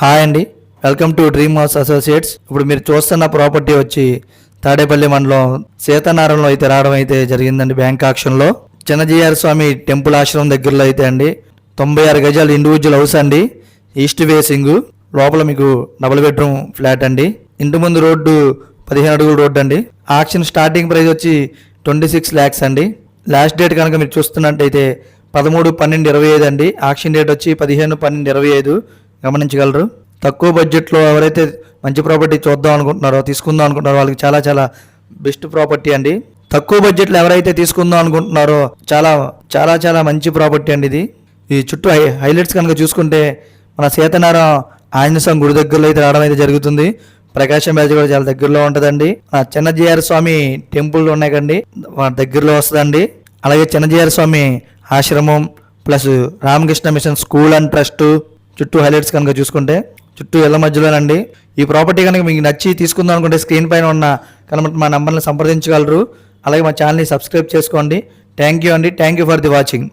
Hi అండి, welcome to dream house associates. ఇప్పుడు మీరు చూస్తున్న ప్రాపర్టీ వచ్చి తాడేపల్లి మండలం సీతానారంలో అయితే రావడం అయితే జరిగిందండి. బ్యాంక్ ఆక్షన్లో చిన్నజీఆర్ స్వామి టెంపుల్ ఆశ్రమం దగ్గరలో అయితే అండి 96 గజాలు ఇండివిజువల్ హౌస్ అండి. ఈస్ట్ ఫేసింగ్, లోపల మీకు డబుల్ బెడ్రూమ్ ఫ్లాట్ అండి. ఇంటి ముందు రోడ్డు 15 అడుగుల రోడ్డు అండి. ఆక్షన్ స్టార్టింగ్ ప్రైస్ వచ్చి 26 lakhs అండి. లాస్ట్ డేట్ కనుక మీరు చూస్తున్నట్టయితే 13/12/25 అండి. ఆక్షన్ డేట్ వచ్చి 15/12/25 గమనించగలరు. తక్కువ బడ్జెట్లో ఎవరైతే మంచి ప్రాపర్టీ చూద్దాం అనుకుంటున్నారో, తీసుకుందాం అనుకుంటున్నారో వాళ్ళకి చాలా చాలా బెస్ట్ ప్రాపర్టీ అండి. తక్కువ బడ్జెట్లో ఎవరైతే తీసుకుందాం అనుకుంటున్నారో చాలా చాలా చాలా మంచి ప్రాపర్టీ అండి ఇది. ఈ చుట్టూ హైలైట్స్ కనుక చూసుకుంటే మన సీతానారం ఆంజనేయ స్వామి గుడి దగ్గరలో అయితే రావడం అయితే జరుగుతుంది. ప్రకాశం బ్యాచ్ కూడా చాలా దగ్గరలో ఉంటుందండి. చిన్నజీఆర్ స్వామి టెంపుల్ ఉన్నాయి కండి, దగ్గరలో వస్తుందండి. అలాగే చిన్నజీఆర్ స్వామి ఆశ్రమం plus Ramakrishna machine school and trust చుట్టూ హైలైట్స్ కనుక చూసుకుంటే చుట్టూ ఇళ్ల మధ్యలోనండి. ఈ ప్రాపర్టీ కనుక మీకు నచ్చి తీసుకుందాం అనుకుంటే స్క్రీన్ పైన ఉన్న కనుక మా నంబర్ని సంప్రదించగలరు. అలాగే మా ఛానల్ని సబ్స్క్రైబ్ చేసుకోండి. థ్యాంక్ యూ అండి. Thank you for the watching.